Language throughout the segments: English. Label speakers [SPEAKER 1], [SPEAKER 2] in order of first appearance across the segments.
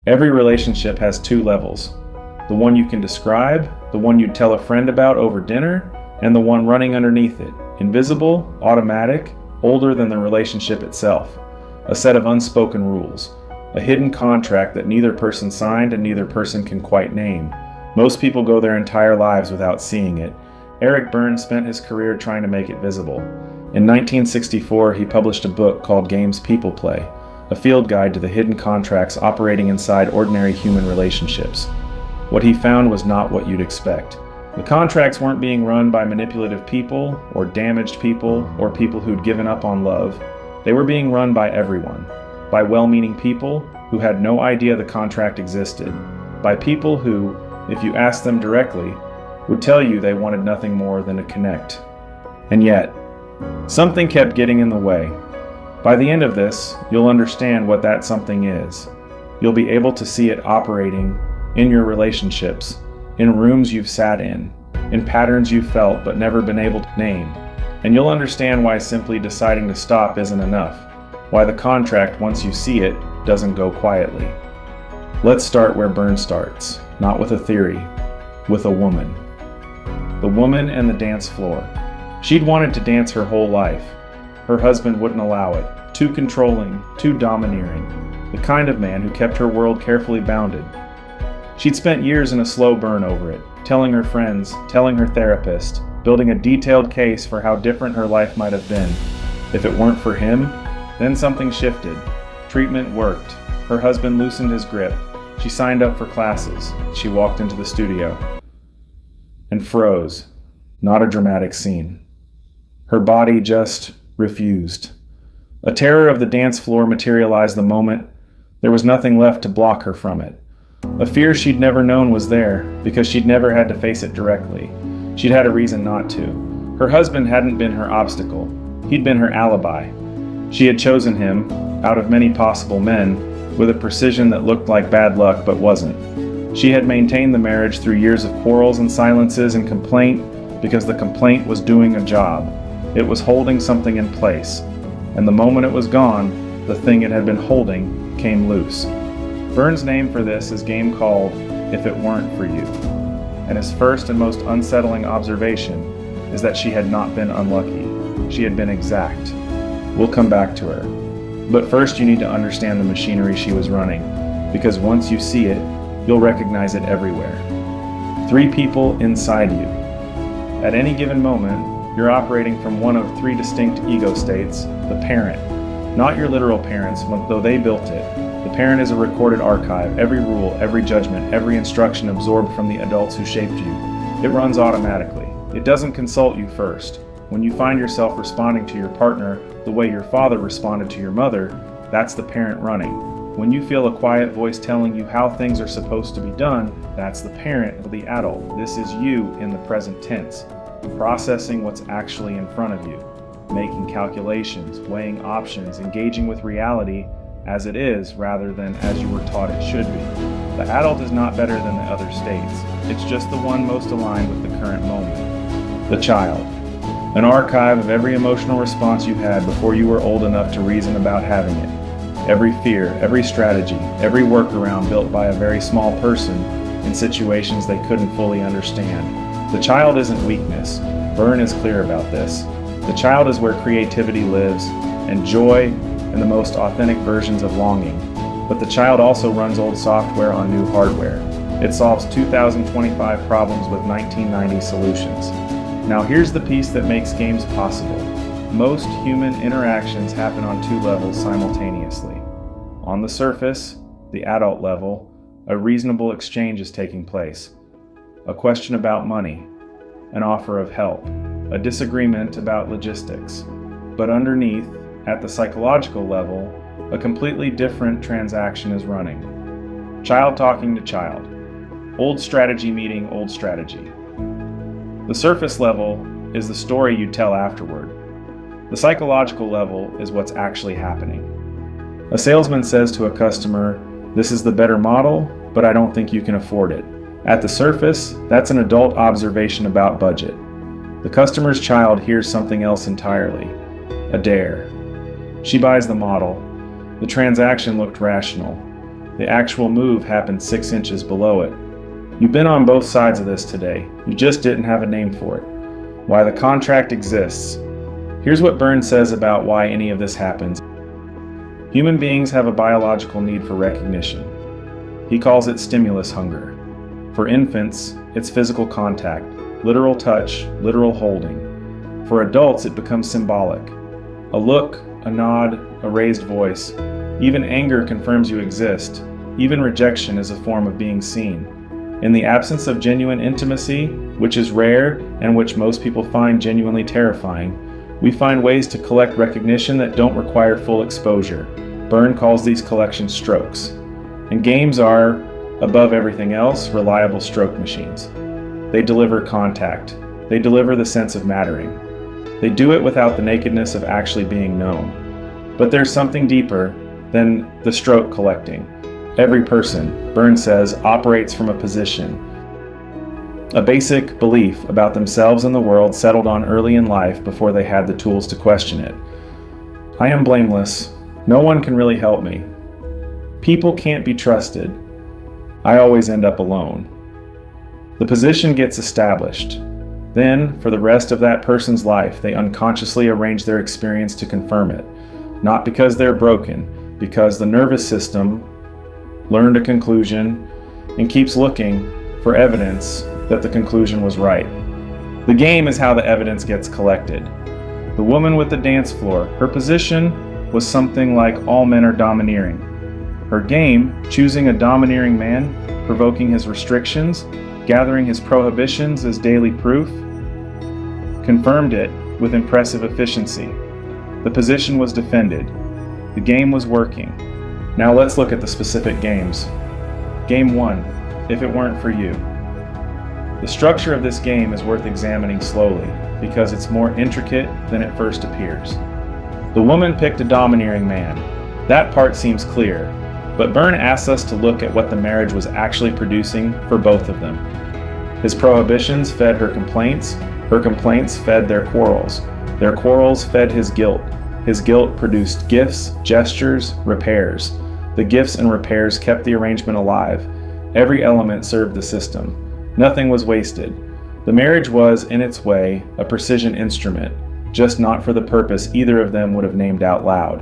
[SPEAKER 1] Every relationship has two levels. The one you can describe, the one you'd tell a friend about over dinner, and the one running underneath it, invisible, automatic, older than the relationship itself. A set of unspoken rules. A hidden contract that neither person signed and neither person can quite name. Most people go their entire lives without seeing it. Eric Berne spent his career trying to make it visible. In 1964, he published a book called Games People Play, a field guide to the hidden contracts operating inside ordinary human relationships. What he found was not what you'd expect. The contracts weren't being run by manipulative people, or damaged people, or people who'd given up on love. They were being run by everyone. By well-meaning people who had no idea the contract existed. By people who, if you asked them directly, would tell you they wanted nothing more than to connect. And yet, something kept getting in the way. By the end of this, you'll understand what that something is. You'll be able to see it operating in your relationships, in rooms you've sat in patterns you've felt but never been able to name. And you'll understand why simply deciding to stop isn't enough. Why the contract, once you see it, doesn't go quietly. Let's start where Berne starts, not with a theory, with a woman. The woman and the dance floor. She'd wanted to dance her whole life. Her husband wouldn't allow it. Too controlling, too domineering. The kind of man who kept her world carefully bounded. She'd spent years in a slow burn over it, telling her friends, telling her therapist, building a detailed case for how different her life might have been. If it weren't for him, then something shifted. Treatment worked. Her husband loosened his grip. She signed up for classes. She walked into the studio and froze. Not a dramatic scene. Her body just refused. A terror of the dance floor materialized the moment. There was nothing left to block her from it. A fear she'd never known was there, because she'd never had to face it directly. She'd had a reason not to. Her husband hadn't been her obstacle. He'd been her alibi. She had chosen him, out of many possible men, with a precision that looked like bad luck but wasn't. She had maintained the marriage through years of quarrels and silences and complaint, because the complaint was doing a job. It was holding something in place. And the moment it was gone, the thing it had been holding came loose. Berne's name for this is game called If It Weren't For You. And his first and most unsettling observation is that she had not been unlucky. She had been exact. We'll come back to her. But first you need to understand the machinery she was running, because once you see it, you'll recognize it everywhere. 3 people inside you. At any given moment, you're operating from one of 3 distinct ego states: the parent. Not your literal parents, though they built it. The parent is a recorded archive, every rule, every judgment, every instruction absorbed from the adults who shaped you. It runs automatically. It doesn't consult you first. When you find yourself responding to your partner the way your father responded to your mother, that's the parent running. When you feel a quiet voice telling you how things are supposed to be done, that's the parent or the adult. This is you in the present tense, processing what's actually in front of you, making calculations, weighing options, engaging with reality as it is rather than as you were taught it should be. The adult is not better than the other states. It's just the one most aligned with the current moment. The child. An archive of every emotional response you had before you were old enough to reason about having it. Every fear, every strategy, every workaround built by a very small person in situations they couldn't fully understand. The child isn't weakness. Berne is clear about this. The child is where creativity lives, and joy, and the most authentic versions of longing. But the child also runs old software on new hardware. It solves 2025 problems with 1990 solutions. Now here's the piece that makes games possible. Most human interactions happen on 2 levels simultaneously. On the surface, the adult level, a reasonable exchange is taking place. A question about money, an offer of help, a disagreement about logistics. But underneath, at the psychological level, a completely different transaction is running. Child talking to child. Old strategy meeting old strategy. The surface level is the story you tell afterward. The psychological level is what's actually happening. A salesman says to a customer, "This is the better model, but I don't think you can afford it." At the surface, that's an adult observation about budget. The customer's child hears something else entirely. A dare. She buys the model. The transaction looked rational. The actual move happened 6 inches below it. You've been on both sides of this today. You just didn't have a name for it. Why the contract exists. Here's what Berne says about why any of this happens. Human beings have a biological need for recognition. He calls it stimulus hunger. For infants, it's physical contact, literal touch, literal holding. For adults, it becomes symbolic. A look, a nod, a raised voice. Even anger confirms you exist. Even rejection is a form of being seen. In the absence of genuine intimacy, which is rare and which most people find genuinely terrifying, we find ways to collect recognition that don't require full exposure. Berne calls these collection strokes. And games are, above everything else, reliable stroke machines. They deliver contact. They deliver the sense of mattering. They do it without the nakedness of actually being known. But there's something deeper than the stroke collecting. Every person, Berne says, operates from a position. A basic belief about themselves and the world settled on early in life before they had the tools to question it. I am blameless. No one can really help me. People can't be trusted. I always end up alone. The position gets established. Then, for the rest of that person's life, they unconsciously arrange their experience to confirm it. Not because they're broken, because the nervous system learned a conclusion and keeps looking for evidence that the conclusion was right. The game is how the evidence gets collected. The woman with the dance floor, her position was something like all men are domineering. Her game, choosing a domineering man, provoking his restrictions, gathering his prohibitions as daily proof, confirmed it with impressive efficiency. The position was defended. The game was working. Now let's look at the specific games. Game 1, If It Weren't For You. The structure of this game is worth examining slowly because it's more intricate than it first appears. The woman picked a domineering man. That part seems clear, but Berne asks us to look at what the marriage was actually producing for both of them. His prohibitions fed her complaints fed their quarrels fed his guilt produced gifts, gestures, repairs. The gifts and repairs kept the arrangement alive. Every element served the system. Nothing was wasted. The marriage was, in its way, a precision instrument, just not for the purpose either of them would have named out loud.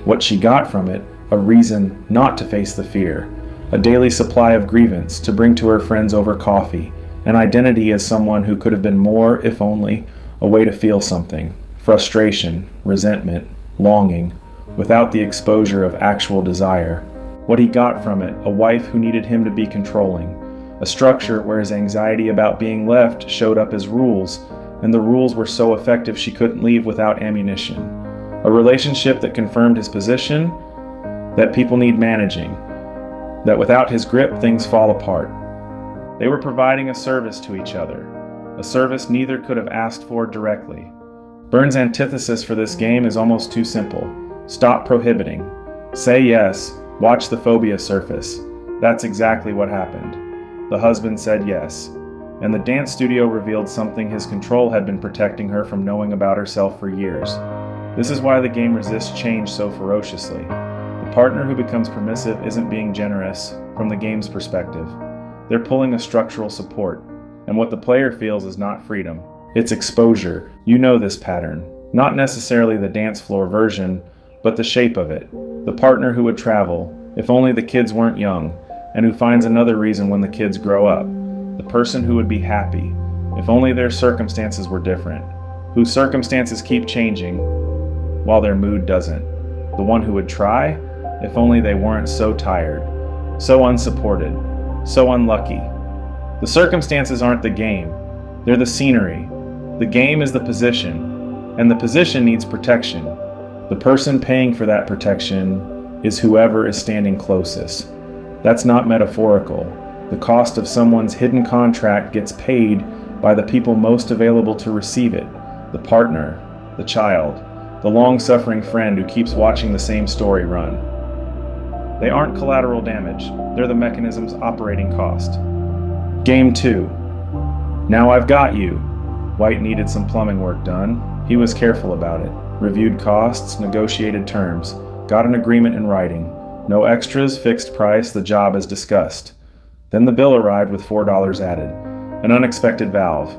[SPEAKER 1] What she got from it, a reason not to face the fear, a daily supply of grievance to bring to her friends over coffee, an identity as someone who could have been more, if only, a way to feel something, frustration, resentment, longing, without the exposure of actual desire. What he got from it, a wife who needed him to be controlling, a structure where his anxiety about being left showed up as rules, and the rules were so effective she couldn't leave without ammunition. A relationship that confirmed his position, that people need managing, that without his grip things fall apart. They were providing a service to each other, a service neither could have asked for directly. Berne's antithesis for this game is almost too simple. Stop prohibiting. Say yes. Watch the phobia surface. That's exactly what happened. The husband said yes, and the dance studio revealed something his control had been protecting her from knowing about herself for years. This is why the game resists change so ferociously. The partner who becomes permissive isn't being generous from the game's perspective. They're pulling a structural support, and what the player feels is not freedom. It's exposure. You know this pattern. Not necessarily the dance floor version, but the shape of it. The partner who would travel, if only the kids weren't young, and who finds another reason when the kids grow up. The person who would be happy, if only their circumstances were different. Whose circumstances keep changing, while their mood doesn't. The one who would try, if only they weren't so tired, so unsupported, so unlucky. The circumstances aren't the game. They're the scenery. The game is the position, and the position needs protection. The person paying for that protection is whoever is standing closest. That's not metaphorical. The cost of someone's hidden contract gets paid by the people most available to receive it. The partner, the child, the long-suffering friend who keeps watching the same story run. They aren't collateral damage. They're the mechanism's operating cost. Game 2. Now I've got you. White needed some plumbing work done. He was careful about it. Reviewed costs, negotiated terms, got an agreement in writing. No extras, fixed price, the job as discussed. Then the bill arrived with $4 added. An unexpected valve.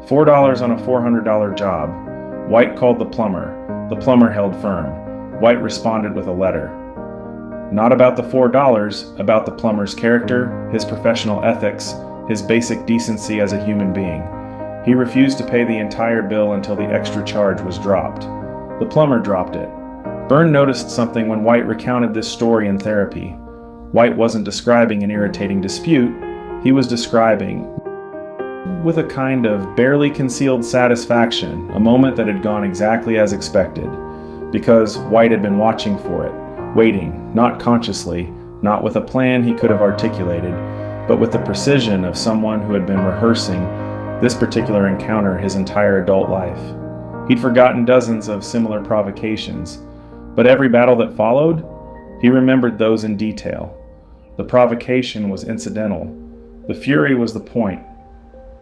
[SPEAKER 1] $4 on a $400 job. White called the plumber. The plumber held firm. White responded with a letter. Not about the $4, about the plumber's character, his professional ethics, his basic decency as a human being. He refused to pay the entire bill until the extra charge was dropped. The plumber dropped it. Berne noticed something when White recounted this story in therapy. White wasn't describing an irritating dispute, he was describing, with a kind of barely concealed satisfaction, a moment that had gone exactly as expected, because White had been watching for it, waiting, not consciously, not with a plan he could have articulated, but with the precision of someone who had been rehearsing this particular encounter his entire adult life. He'd forgotten dozens of similar provocations, but every battle that followed, he remembered those in detail. The provocation was incidental. The fury was the point.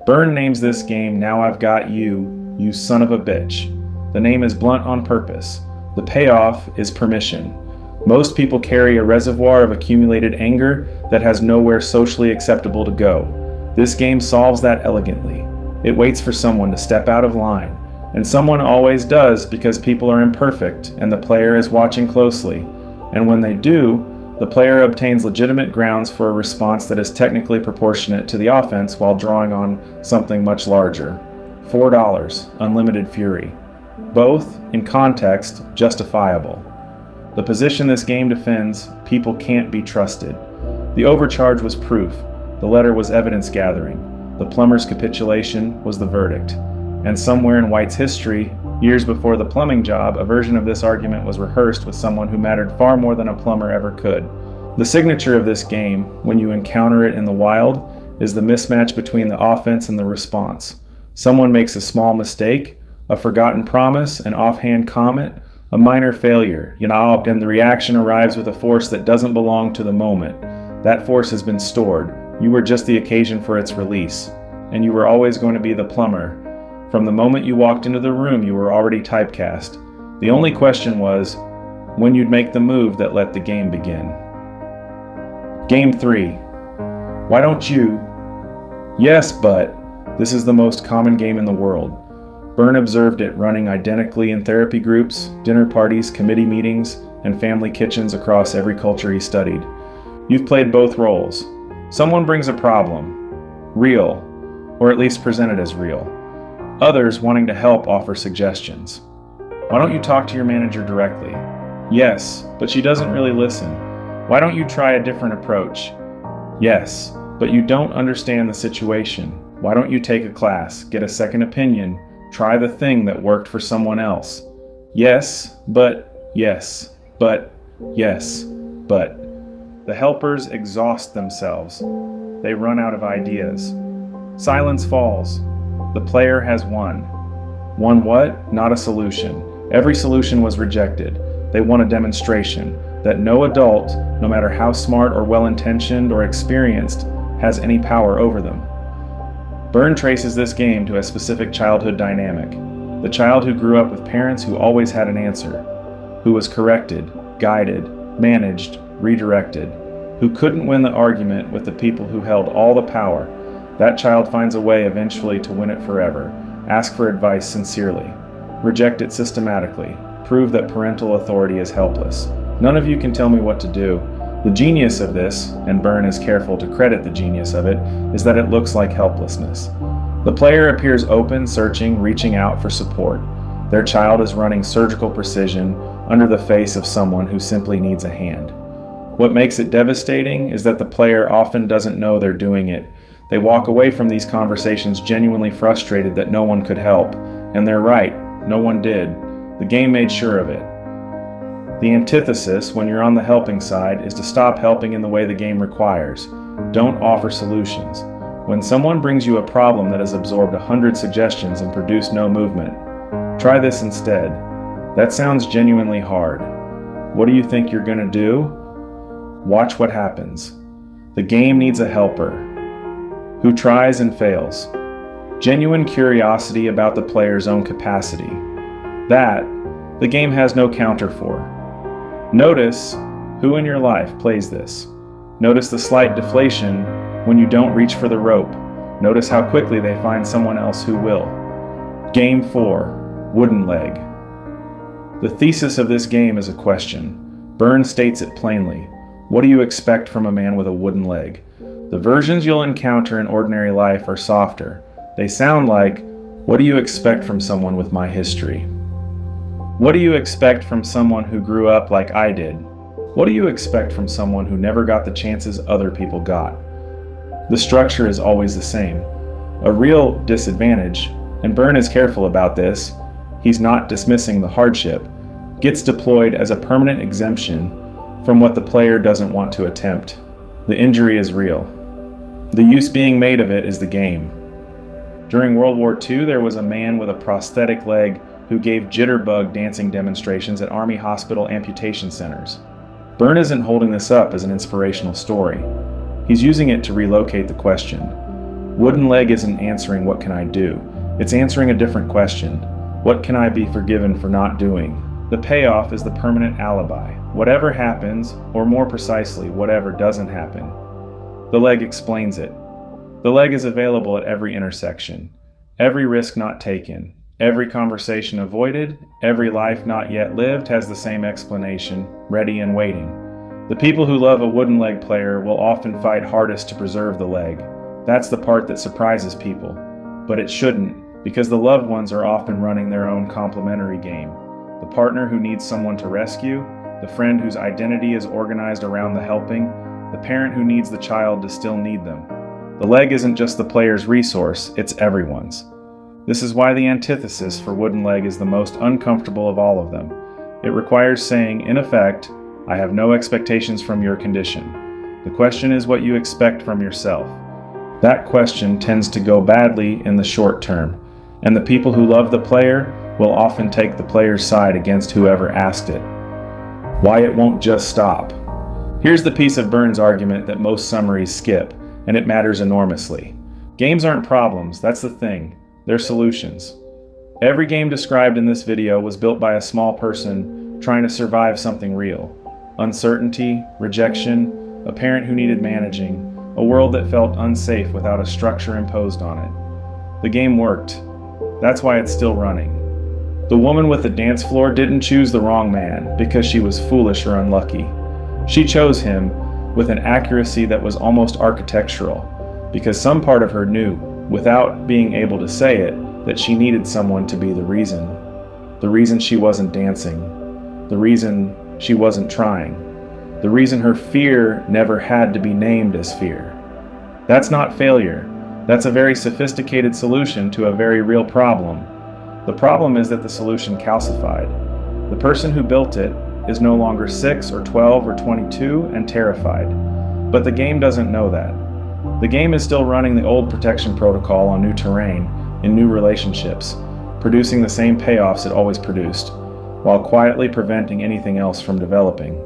[SPEAKER 1] Berne names this game Now I've Got You, You Son of a Bitch. The name is blunt on purpose. The payoff is permission. Most people carry a reservoir of accumulated anger that has nowhere socially acceptable to go. This game solves that elegantly. It waits for someone to step out of line, and someone always does because people are imperfect and the player is watching closely. And when they do, the player obtains legitimate grounds for a response that is technically proportionate to the offense while drawing on something much larger. $4, unlimited fury. Both, in context, justifiable. The position this game defends, people can't be trusted. The overcharge was proof. The letter was evidence gathering. The plumber's capitulation was the verdict. And somewhere in White's history, years before the plumbing job, a version of this argument was rehearsed with someone who mattered far more than a plumber ever could. The signature of this game, when you encounter it in the wild, is the mismatch between the offense and the response. Someone makes a small mistake, a forgotten promise, an offhand comment, a minor failure, and the reaction arrives with a force that doesn't belong to the moment. That force has been stored. You were just the occasion for its release. And you were always going to be the plumber. From the moment you walked into the room, you were already typecast. The only question was when you'd make the move that let the game begin. Game 3. Why don't you? Yes, but this is the most common game in the world. Berne observed it running identically in therapy groups, dinner parties, committee meetings, and family kitchens across every culture he studied. You've played both roles. Someone brings a problem, real, or at least presented as real. Others, wanting to help, offer suggestions. Why don't you talk to your manager directly? Yes, but she doesn't really listen. Why don't you try a different approach? Yes, but you don't understand the situation. Why don't you take a class, get a second opinion, try the thing that worked for someone else? Yes, but, yes, but, yes, but. The helpers exhaust themselves. They run out of ideas. Silence falls. The player has won. Won what? Not a solution. Every solution was rejected. They won a demonstration that no adult, no matter how smart or well-intentioned or experienced, has any power over them. Berne traces this game to a specific childhood dynamic. The child who grew up with parents who always had an answer, who was corrected, guided, managed, redirected, who couldn't win the argument with the people who held all the power. That child finds a way eventually to win it forever. Ask for advice sincerely. Reject it systematically. Prove that parental authority is helpless. None of you can tell me what to do. The genius of this, and Berne is careful to credit the genius of it, is that it looks like helplessness. The player appears open, searching, reaching out for support. Their child is running surgical precision under the face of someone who simply needs a hand. What makes it devastating is that the player often doesn't know they're doing it. They walk away from these conversations genuinely frustrated that no one could help. And they're right, no one did. The game made sure of it. The antithesis, when you're on the helping side, is to stop helping in the way the game requires. Don't offer solutions. When someone brings you a problem that has absorbed 100 suggestions and produced no movement, try this instead. That sounds genuinely hard. What do you think you're gonna do? Watch what happens. The game needs a helper who tries and fails. Genuine curiosity about the player's own capacity. That, the game has no counter for. Notice Who in your life plays this? Notice the slight deflation when you don't reach for the rope. Notice how quickly they find someone else who will. Game 4, Wooden Leg. The thesis of this game is a question. Berne states it plainly. What do you expect from a man with a wooden leg? The versions you'll encounter in ordinary life are softer. They sound like, what do you expect from someone with my history? What do you expect from someone who grew up like I did? What do you expect from someone who never got the chances other people got? The structure is always the same. A real disadvantage, and Berne is careful about this, he's not dismissing the hardship, gets deployed as a permanent exemption from what the player doesn't want to attempt. The injury is real. The use being made of it is the game. During World War II, there was a man with a prosthetic leg who gave jitterbug dancing demonstrations at Army hospital amputation centers. Berne isn't holding this up as an inspirational story. He's using it to relocate the question. Wooden leg isn't answering what can I do? It's answering a different question. What can I be forgiven for not doing? The payoff is the permanent alibi. Whatever happens, or more precisely, whatever doesn't happen. The leg explains it. The leg is available at every intersection, every risk not taken, every conversation avoided, every life not yet lived has the same explanation, ready and waiting. The people who love a wooden leg player will often fight hardest to preserve the leg. That's the part that surprises people. But it shouldn't, because the loved ones are often running their own complementary game. The partner who needs someone to rescue, the friend whose identity is organized around the helping, the parent who needs the child to still need them. The leg isn't just the player's resource, it's everyone's. This is why the antithesis for wooden leg is the most uncomfortable of all of them. It requires saying, in effect, I have no expectations from your condition. The question is what you expect from yourself. That question tends to go badly in the short term, and the people who love the player will often take the player's side against whoever asked it. Why it won't just stop. Here's the piece of Berne's argument that most summaries skip, and it matters enormously. Games aren't problems, that's the thing. They're solutions. Every game described in this video was built by a small person trying to survive something real. Uncertainty, rejection, a parent who needed managing, a world that felt unsafe without a structure imposed on it. The game worked. That's why it's still running. The woman with the dance floor didn't choose the wrong man because she was foolish or unlucky. She chose him with an accuracy that was almost architectural, because some part of her knew, without being able to say it, that she needed someone to be the reason she wasn't dancing, the reason she wasn't trying, the reason her fear never had to be named as fear. That's not failure. That's a very sophisticated solution to a very real problem. The problem is that the solution calcified. The person who built it is no longer 6 or 12 or 22 and terrified. But the game doesn't know that. The game is still running the old protection protocol on new terrain, in new relationships, producing the same payoffs it always produced, while quietly preventing anything else from developing.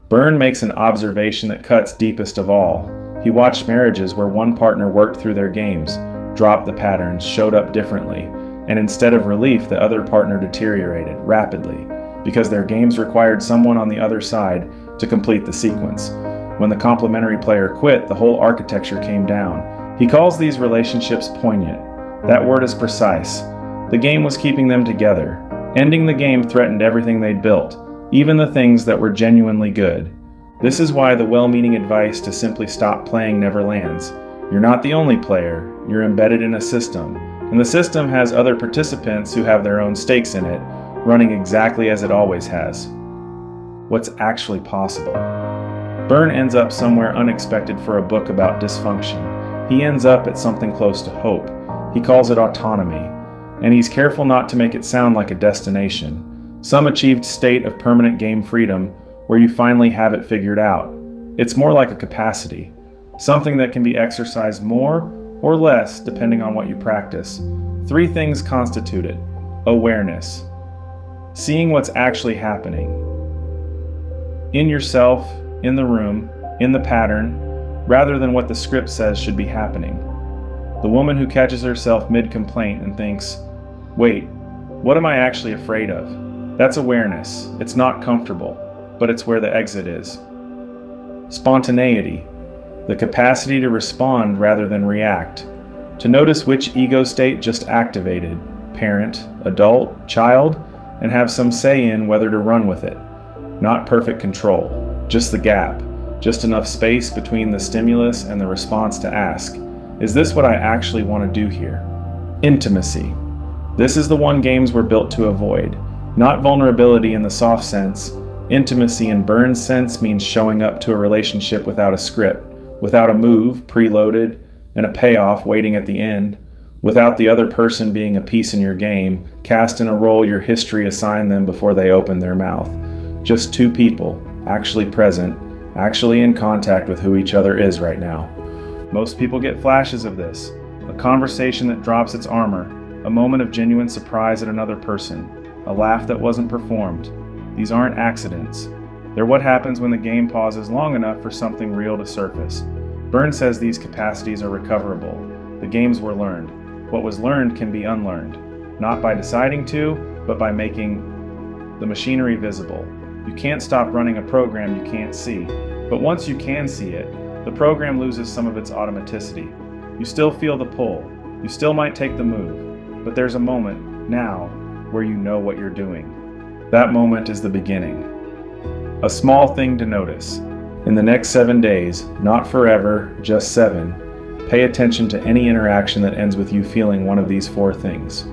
[SPEAKER 1] Berne makes an observation that cuts deepest of all. He watched marriages where one partner worked through their games, dropped the patterns, showed up differently, and instead of relief, the other partner deteriorated rapidly, because their games required someone on the other side to complete the sequence. When the complementary player quit, the whole architecture came down. He calls these relationships poignant. That word is precise. The game was keeping them together. Ending the game threatened everything they'd built, even the things that were genuinely good. This is why the well-meaning advice to simply stop playing never lands. You're not the only player, you're embedded in a system, and the system has other participants who have their own stakes in it, running exactly as it always has. What's actually possible? Berne ends up somewhere unexpected for a book about dysfunction. He ends up at something close to hope. He calls it autonomy, and he's careful not to make it sound like a destination, some achieved state of permanent game freedom where you finally have it figured out. It's more like a capacity, something that can be exercised more or less depending on what you practice. 3 things constitute it. Awareness, seeing what's actually happening. In yourself, in the room, in the pattern, rather than what the script says should be happening. The woman who catches herself mid-complaint and thinks, wait, what am I actually afraid of? That's awareness. It's not comfortable. but it's where the exit is. Spontaneity, the capacity to respond rather than react, to notice which ego state just activated, parent, adult, child, and have some say in whether to run with it. Not perfect control, just the gap, just enough space between the stimulus and the response to ask, is this what I actually want to do here? Intimacy. This is the one games were built to avoid. Not vulnerability in the soft sense. Intimacy in Berne's sense means showing up to a relationship without a script, without a move preloaded and a payoff waiting at the end, without the other person being a piece in your game, cast in a role your history assigned them before they opened their mouth. Just two people, actually present, actually in contact with who each other is right now. Most people get flashes of this, a conversation that drops its armor, a moment of genuine surprise at another person, a laugh that wasn't performed. These aren't accidents. They're what happens when the game pauses long enough for something real to surface. Berne says these capacities are recoverable. The games were learned. What was learned can be unlearned, not by deciding to, but by making the machinery visible. You can't stop running a program you can't see, but once you can see it, the program loses some of its automaticity. You still feel the pull. You still might take the move, but there's a moment, now, where you know what you're doing. That moment is the beginning. A small thing to notice. In the next 7 days, not forever, just 7, pay attention to any interaction that ends with you feeling one of these 4 things.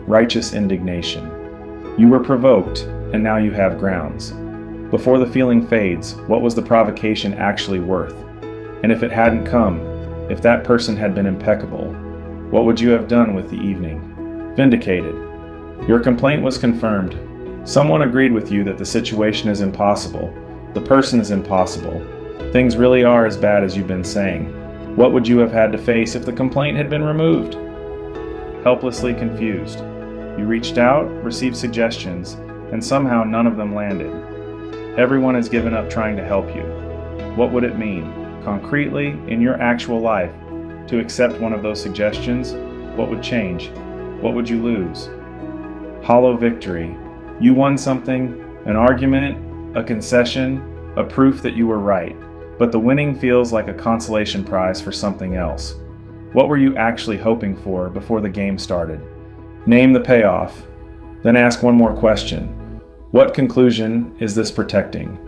[SPEAKER 1] Righteous indignation. You were provoked, and now you have grounds. Before the feeling fades, what was the provocation actually worth? And if it hadn't come, if that person had been impeccable, what would you have done with the evening? Vindicated. Your complaint was confirmed. Someone agreed with you that the situation is impossible. The person is impossible. Things really are as bad as you've been saying. What would you have had to face if the complaint had been removed? Helplessly confused. You reached out, received suggestions, and somehow none of them landed. Everyone has given up trying to help you. What would it mean, concretely, in your actual life, to accept one of those suggestions? What would change? What would you lose? Hollow victory. You won something, an argument, a concession, a proof that you were right, but the winning feels like a consolation prize for something else. What were you actually hoping for before the game started? Name the payoff. Then ask one more question. What conclusion is this protecting?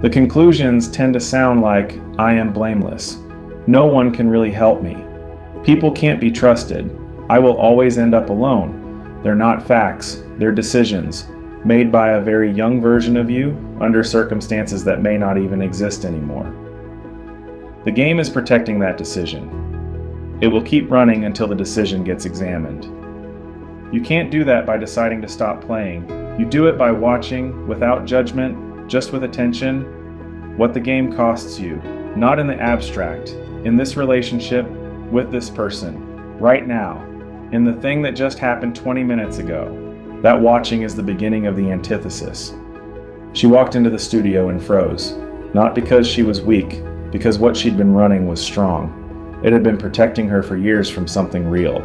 [SPEAKER 1] The conclusions tend to sound like, I am blameless. No one can really help me. People can't be trusted. I will always end up alone. They're not facts, they're decisions, made by a very young version of you under circumstances that may not even exist anymore. The game is protecting that decision. It will keep running until the decision gets examined. You can't do that by deciding to stop playing. You do it by watching, without judgment, just with attention, what the game costs you, not in the abstract, in this relationship, with this person, right now, in the thing that just happened 20 minutes ago. That watching is the beginning of the antithesis. She walked into the studio and froze, not because she was weak, because what she'd been running was strong. It had been protecting her for years from something real.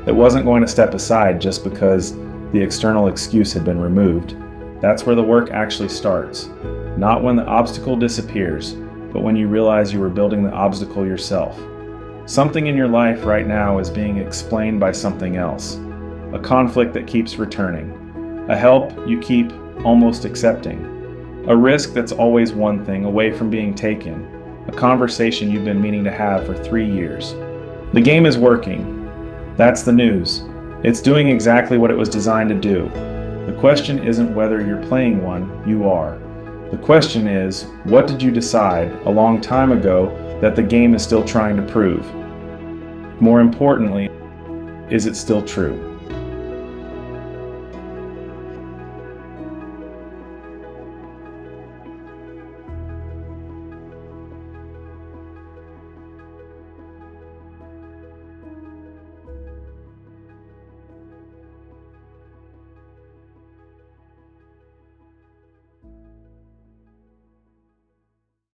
[SPEAKER 1] It wasn't going to step aside just because the external excuse had been removed. That's where the work actually starts. Not when the obstacle disappears, but when you realize you were building the obstacle yourself. Something in your life right now is being explained by something else. A conflict that keeps returning. A help you keep almost accepting. A risk that's always one thing away from being taken. A conversation you've been meaning to have for 3 years. The game is working. That's the news. It's doing exactly what it was designed to do. The question isn't whether you're playing one, you are. The question is, what did you decide a long time ago that the game is still trying to prove? More importantly, is it still true?